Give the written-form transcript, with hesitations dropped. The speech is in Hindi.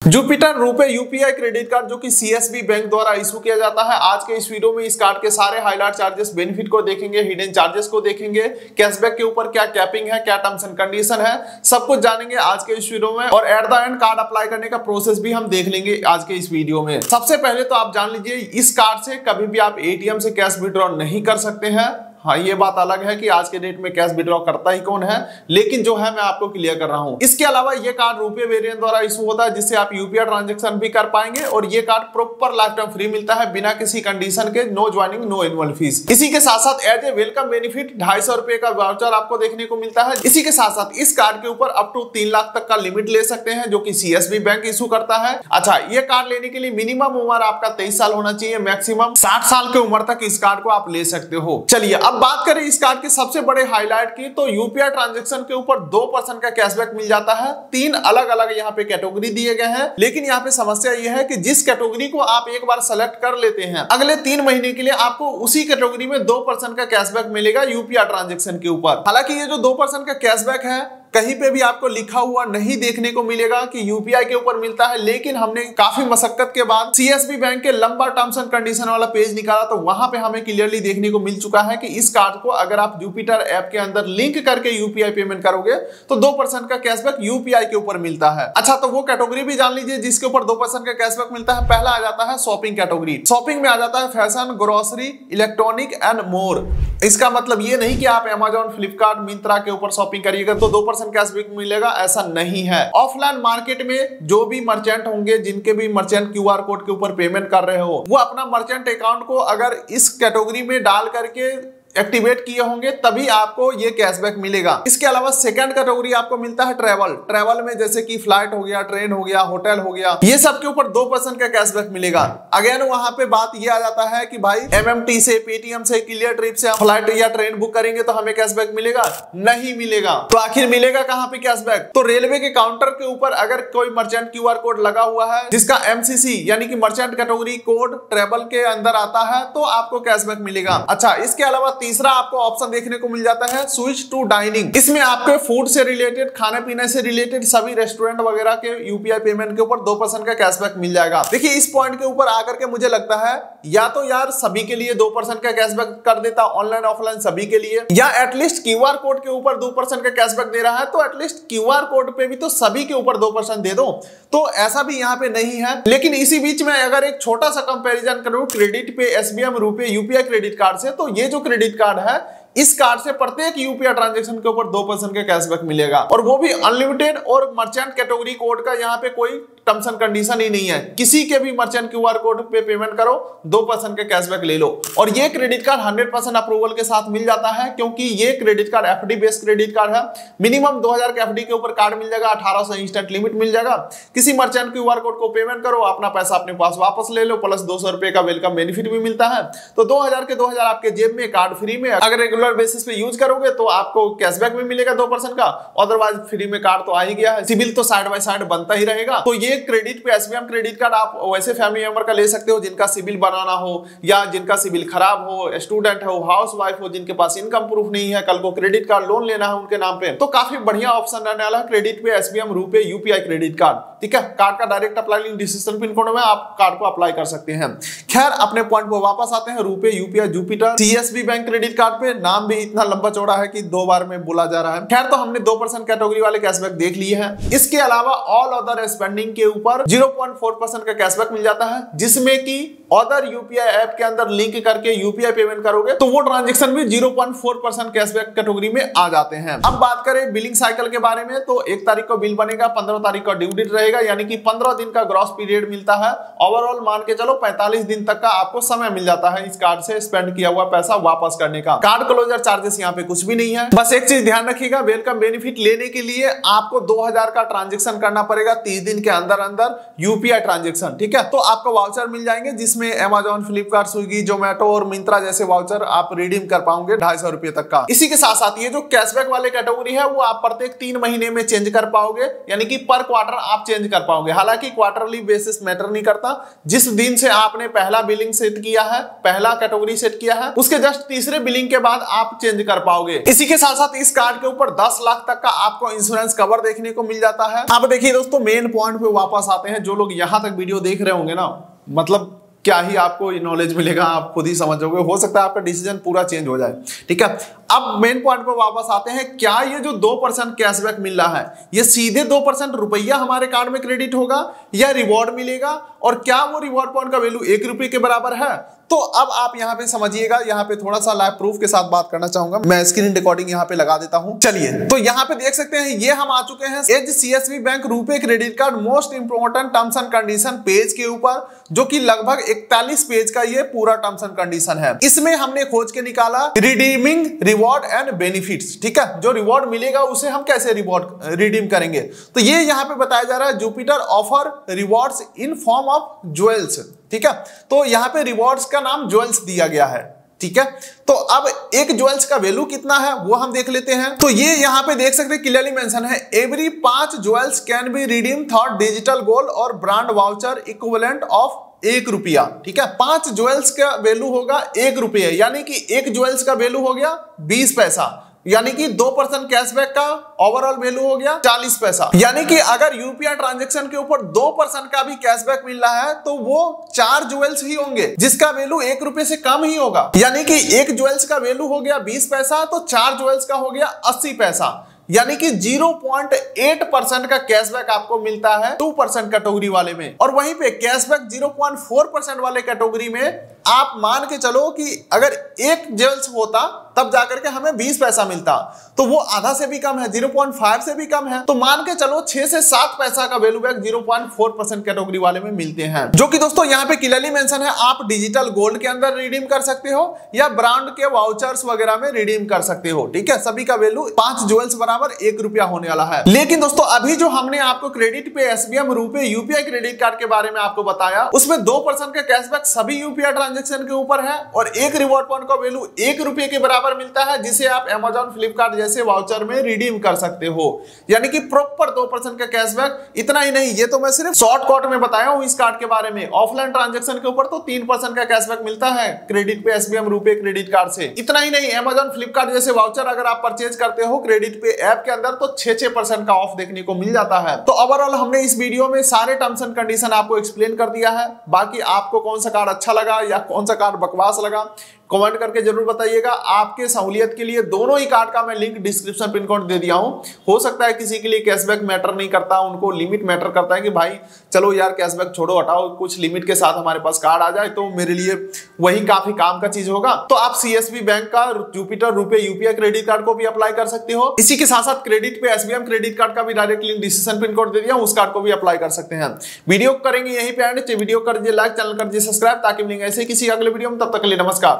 Jupiter RuPay UPI credit card जो कि सीएसबी बैंक द्वारा इशू किया जाता है। आज के इस वीडियो में इस कार्ड के सारे हाईलाइट चार्जेस, बेनिफिट को देखेंगे, हिडन चार्जेस को देखेंगे, कैशबैक के ऊपर क्या कैपिंग है, क्या टर्म्स एंड कंडीशन है, सब कुछ जानेंगे आज के इस वीडियो में। और at the end card apply करने का प्रोसेस भी हम देख लेंगे आज के इस वीडियो में। सबसे पहले तो आप जान लीजिए, इस कार्ड से कभी भी आप एटीएम से कैश विड्रॉ नहीं कर सकते हैं। हाँ, ये बात अलग है कि आज के डेट में कैश विड्रॉ करता ही कौन है, लेकिन जो है मैं आपको क्लियर कर रहा हूं। इसके अलावा ये कार्ड रुपे वेरिएंट द्वारा इशू होता है, जिससे आप यूपीआई ट्रांजैक्शन भी कर पाएंगे। और ये card proper life time free मिलता है, बिना किसी कंडीशन के, no joining no annual fees. इसी के साथ साथ एज ए वेलकम बेनिफिट 250 रुपए का वाउचर आपको देखने को मिलता है। इसी के साथ साथ इस कार्ड के ऊपर अप टू 3 लाख तक का लिमिट ले सकते हैं, जो कि सीएसबी बैंक इशू करता है। अच्छा, ये कार्ड लेने के लिए मिनिमम उम्र आपका 23 साल होना चाहिए, मैक्सिमम 60 साल की उम्र तक इस कार्ड को आप ले सकते हो। चलिए अब बात करें इस कार्ड के सबसे बड़े हाईलाइट की, तो यूपीआई ट्रांजैक्शन के ऊपर 2% का कैशबैक मिल जाता है। 3 अलग अलग यहाँ पे कैटेगरी दिए गए हैं, लेकिन यहाँ पे समस्या यह है कि जिस कैटेगरी को आप एक बार सेलेक्ट कर लेते हैं, अगले 3 महीने के लिए आपको उसी कैटेगरी में 2% का कैशबैक मिलेगा यूपीआई ट्रांजैक्शन के ऊपर। हालांकि ये जो 2% का कैशबैक है, कहीं पे भी आपको लिखा हुआ नहीं देखने को मिलेगा कि यूपीआई के ऊपर मिलता है, लेकिन हमने काफी मशक्कत के बाद सीएसबी बैंक के लंबा टर्म्स एंड कंडीशन वाला पेज निकाला, तो वहां पे हमें क्लियरली देखने को मिल चुका है कि इस कार्ड को अगर आप जुपिटर ऐप के अंदर लिंक करके यूपीआई पेमेंट करोगे तो 2% का कैशबैक यूपीआई के ऊपर मिलता है। अच्छा, तो वो कैटेगरी भी जान लीजिए जिसके ऊपर 2% का कैशबैक मिलता है। पहला आ जाता है शॉपिंग कैटेगरी। शॉपिंग में आ जाता है fashion, grocery, electronic and more. इसका मतलब ये नहीं कि आप अमेजॉन, फ्लिपकार्ट, मिंत्रा के ऊपर शॉपिंग करिएगा तो 2% कैशबैक मिलेगा, ऐसा नहीं है। ऑफलाइन मार्केट में जो भी मर्चेंट होंगे, जिनके भी मर्चेंट क्यूआर कोड के ऊपर पेमेंट कर रहे हो, वो अपना मर्चेंट अकाउंट को अगर इस कैटेगरी में डाल करके एक्टिवेट किए होंगे, तभी आपको ये कैशबैक मिलेगा। इसके अलावा सेकंड कैटेगरी आपको मिलता है ट्रैवल। ट्रैवल में जैसे कि फ्लाइट हो गया, ट्रेन हो गया, होटल हो गया, ये सब के ऊपर 2% का कैशबैक मिलेगा। अगेन वहां पे बात ये आ जाता है कि भाई एमएमटी से, पेटीएम से, क्लियर ट्रिप से फ्लाइट या ट्रेन बुक करेंगे तो हमें कैशबैक मिलेगा? नहीं मिलेगा। तो आखिर मिलेगा कहां पे कैशबैक? तो रेलवे के काउंटर के ऊपर अगर कोई मर्चेंट क्यूआर कोड लगा हुआ है जिसका एमसीसी यानी कि मर्चेंट कैटेगरी कोड ट्रैवल के अंदर आता है, तो आपको कैशबैक मिलेगा। अच्छा, इसके अलावा तीसरा आपको ऑप्शन देखने को मिल जाता है स्विच टू डाइनिंग। इसमें आपके फूड से रिलेटेड, खाने पीने से रिलेटेड सभी रेस्टोरेंट वगैरह के यूपीआई पेमेंट के ऊपर 2% का कैशबैक मिल जाएगा। देखिए, इस पॉइंट के ऊपर आकर के मुझे लगता है या तो यार सभी के लिए 2% का कैशबैक कर देता, ऑनलाइन ऑफलाइन सभी के लिए, या एटलीस्ट क्यूआर कोड के ऊपर 2% का कैशबैक दे रहा है तो एटलीस्ट क्यूआर कोड पे भी तो सभी के ऊपर 2% दे दो। तो ऐसा भी यहाँ पे नहीं है। लेकिन इसी बीच में अगर एक छोटा सा कंपैरिजन करूं क्रेडिट पे SBM RuPay UPI credit card से, तो ये जो क्रेडिट कार्ड है, इस कार्ड से प्रत्येक यूपीआई ट्रांजैक्शन के ऊपर 2% का कैशबैक मिलेगा, और वो भी अनलिमिटेड। और मर्चेंट कैटेगरी कोड का यहाँ पे कोई टर्म्स एंड कंडीशन ही नहीं है, किसी के भी मर्चेंट क्यूआर कोड पे पेमेंट करो 2% का कैशबैक ले लो। और ये क्रेडिट कार्ड 100% अप्रूवल के साथ मिल जाता है, क्योंकि ये credit card FD based credit card है। मिनिमम 2000 के एफडी के ऊपर कार्ड मिल जाएगा, 1800 इंस्टेंट लिमिट मिल जाएगा। किसी मर्चेंट क्यूआर कोड को पेमेंट करो, अपना पैसा अपने पास वापस ले लो, प्लस 200 रुपए का वेलकम बेनिफिट भी मिलता है। तो 2000 के 2000 आपके जेब में, कार्ड फ्री में। अगर रेगुलर बेसिस पे यूज करोगे तो आपको कैशबैक भी मिलेगा 2% का, अदरवाइज फ्री में कार्ड तो आ ही गया है। सिबिल तो साइड बाय साइड बनता ही रहेगा। तो ये क्रेडिट पे एसबीएम क्रेडिट कार्ड आप वैसे फैमिली मेंबर का ले सकते हो जिनका सिबिल बनाना हो, या जिनका सिबिल खराब हो, स्टूडेंट हो, हाउस वाइफ हो, जिनके पास इनकम प्रूफ नहीं है, कल को क्रेडिट कार्ड लोन लेना है उनके नाम पे, तो काफी बढ़िया ऑप्शन रहने वाला है क्रेडिट पे SBM RuPay UPI credit card. ठीक है, कार्ड का direct apply link description pin code में आप कार्ड को अप्लाई कर सकते हैं। खैर, अपने पॉइंट पर वापस आते हैं। RuPay UPI Jupiter CSB bank credit card पे नाम भी इतना लंबा चौड़ा है कि 2 बार में बोला जा रहा है। खैर, तो हमने 2% कैटेगरी वाले कैशबैक देख लिए हैं। इसके अलावा ऑल अदर स्पेंडिंग के ऊपर 0.4% का कैशबैक मिल जाता है, जिसमें कि अदर यूपीआई ऐप के अंदर लिंक करके यूपीआई पेमेंट करोगे तो वो ट्रांजैक्शन भी 0.4% कैशबैक कैटेगरी में आ जाते हैं। अब बात करें बिलिंग साइकिल के बारे में, तो 1 तारीख को बिल बनेगा, 15 तारीख का ड्यू डेट रहेगा, यानी कि 15 दिन का ग्रॉस पीरियड मिलता है। ओवरऑल मान के चलो 45 दिन तक का आपको समय मिल जाता है इस कार्ड से स्पेंड किया हुआ पैसा वापस करने का। कार्ड क्लोजर चार्जेस यहाँ पे कुछ भी नहीं है। बस एक चीज ध्यान रखिएगा, वेलकम बेनिफिट लेने के लिए आपको 2000 का ट्रांजैक्शन करना पड़ेगा 30 दिन के अंदर अंदर यूपीआई ट्रांजैक्शन। ठीक है, तो आपको वाउचर मिल जाएंगे जिसमें अमेजॉन, फ्लिपकार्ट, स्विगी, जोमेटो और मिंत्रा जैसे वाउचर आप रिडीम कर पाओगे 250 रुपए तक का। इसी के साथ साथ ये जो कैशबैक वाले कैटेगरी है वो आप प्रत्येक 3 महीने में चेंज कर पाओगे, यानी कि पर क्वार्टर आप चेंज चेंज कर पाओगे। हालांकि क्वार्टरली बेसिस मैटर नहीं करता, जिस दिन से आपने पहला बिलिंग सेट किया है, पहला कैटेगरी सेट किया है, उसके जस्ट तीसरे बिलिंग के बाद आप चेंज कर पाओगे। इसी के साथ साथ इस कार्ड के ऊपर 10 लाख तक का आपको इंश्योरेंस कवर देखने को मिल जाता है। अब देखिए दोस्तों, मेन पॉइंट पे वापस आते हैं। जो लोग यहां तक वीडियो देख रहे होंगे ना, मतलब क्या ही आपको नॉलेज मिलेगा, आप खुद ही समझोगे। हो सकता है आपका डिसीजन पूरा चेंज हो जाए, ठीक है। अब मेन पॉइंट पर वापस आते हैं। क्या ये जो 2% कैशबैक मिल रहा है, ये सीधे 2% रुपया हमारे कार्ड में क्रेडिट होगा या रिवॉर्ड मिलेगा, और क्या वो रिवॉर्ड पॉइंट का वैल्यू 1 रुपए के बराबर है? तो अब आप यहां पे समझिएगा, यहां पे थोड़ा सा लाइव प्रूफ के साथ बात करना चाहूंगा। मैं स्क्रीन रिकॉर्डिंग यहां पे लगा देता हूं। चलिए, तो यहां पे देख सकते हैं, ये हम आ चुके हैं एज सीएसबी बैंक रुपए credit card most important terms and condition page के ऊपर, जो कि लगभग 41 पेज का ये पूरा टर्म्स एंड कंडीशन है। इसमें हमने खोज के निकाला रिडीमिंग रिवॉर्ड एंड बेनिफिट्स, ठीक है। जो रिवॉर्ड मिलेगा उसे हम कैसे रिडीम करेंगे, तो ये यहां पे बताया जा रहा है Jupiter offer rewards in form of jewels, ठीक है। तो यहां पे रिवॉर्ड्स का नाम ज्वेल्स दिया गया है, ठीक है। तो अब एक ज्वेल्स का वैल्यू कितना है वो हम देख लेते हैं। तो ये यहां पे देख सकते हैं, क्लियरली मेंशन है, every 5 jewels can be redeem Thor digital gold और ब्रांड वाउचर इक्विवेलेंट ऑफ 1 रुपया, ठीक है। 5 ज्वेल्स का वैल्यू होगा 1 रुपया, यानी कि एक ज्वेल्स का वैल्यू हो गया 20 पैसा, यानी कि 2% कैशबैक का ओवरऑल वैल्यू हो गया 40 पैसा। यानी कि अगर यूपीआई ट्रांजैक्शन के ऊपर 2% का भी कैशबैक मिल रहा है, तो वो 4 ज्वेल्स ही होंगे जिसका वैल्यू 1 रुपए से कम ही होगा। यानी कि एक ज्वेल्स का वैल्यू हो गया 20 पैसा, तो 4 ज्वेल्स का हो गया 80 पैसा, यानी कि 0.8% का कैशबैक आपको मिलता है 2% कैटेगरी वाले में। और वहीं पे कैशबैक 0.4% वाले कैटेगरी में आप मान के चलो कि अगर एक ज्वेल्स होता तब जाकर के हमें 20 पैसा मिलता, तो वो आधा से भी कम है, 0.5 से भी कम है। तो मान के चलो 6 से 7 पैसा का वैल्यू बैक 0.4% कैटेगरी वाले में मिलते हैं, जो कि दोस्तों यहाँ पे क्लियरली मेंशन है। आप डिजिटल गोल्ड के अंदर रिडीम कर सकते हो या ब्रांड के वाउचर्स वगैरह में रिडीम कर सकते हो, ठीक है। सभी का वैल्यू 5 ज्वेल्स बराबर 1 रुपया होने वाला है। लेकिन दोस्तों, अभी जो हमने आपको क्रेडिट पे एसबीएम रुपए यूपीआई क्रेडिट कार्ड के बारे में आपको बताया, उसमें 2% का कैशबैक सभी यूपीआई ट्रांजैक्शन के ऊपर है, और एक रिवॉर्ड पॉइंट का वैल्यू 1 रुपये के बराबर मिलता है, जिसे आप अमेज़न, फ्लिपकार्ट जैसे वाउचर में रिडीम कर सकते हो। यानी कि प्रॉपर 2% का कैशबैक। इतना ही नहीं, ये तो मैं सिर्फ शॉर्टकट में बताया हूं इस कार्ड के बारे में। ऑफलाइन ट्रांजैक्शन के ऊपर तो 3% का कैशबैक मिलता है क्रेडिट पे एसबीएम रुपए क्रेडिट कार्ड से। इतना ही नहीं, अमेज़न, फ्लिपकार्ट जैसे वाउचर अगर आप परचेज करते हो क्रेडिट पे ऐप के अंदर, तो 6% का ऑफ देखने को मिल जाता है। तो ओवरऑल हमने इस वीडियो में सारे टर्म्स एंड कंडीशन आपको एक्सप्लेन कर दिया है। बाकी आपको कौन सा कार्ड अच्छा लगा या कौन सा कार्ड बकवास लगा, कमेंट करके जरूर बताइएगा। आपके सहूलियत के लिए दोनों ही कार्ड का मैं लिंक डिस्क्रिप्शन पिन कोड दे दिया हूं। हो सकता है किसी के लिए कैशबैक मैटर नहीं करता, उनको लिमिट मैटर करता है कि भाई चलो यार कैशबैक छोड़ो हटाओ, कुछ लिमिट के साथ हमारे पास कार्ड आ जाए तो मेरे लिए वही काफी काम का चीज होगा। तो आप सीएसबी बैंक का जुपिटर रुपए यूपीआई क्रेडिट कार्ड को भी अप्लाई कर सकते हो। इसी के साथ साथ क्रेडिट पे एसबीएम क्रेडिट कार्ड का भी direct link description pin code दे दिया, उस कार्ड को भी अप्लाई कर सकते हैं। वीडियो करेंगे यहीं पे एंड। वीडियो कर दीजिए लाइक, चैनल कर दीजिए सब्सक्राइब, ताकि मिलेंगे ऐसे किसी अगले वीडियो में। तब तक के लिए नमस्कार।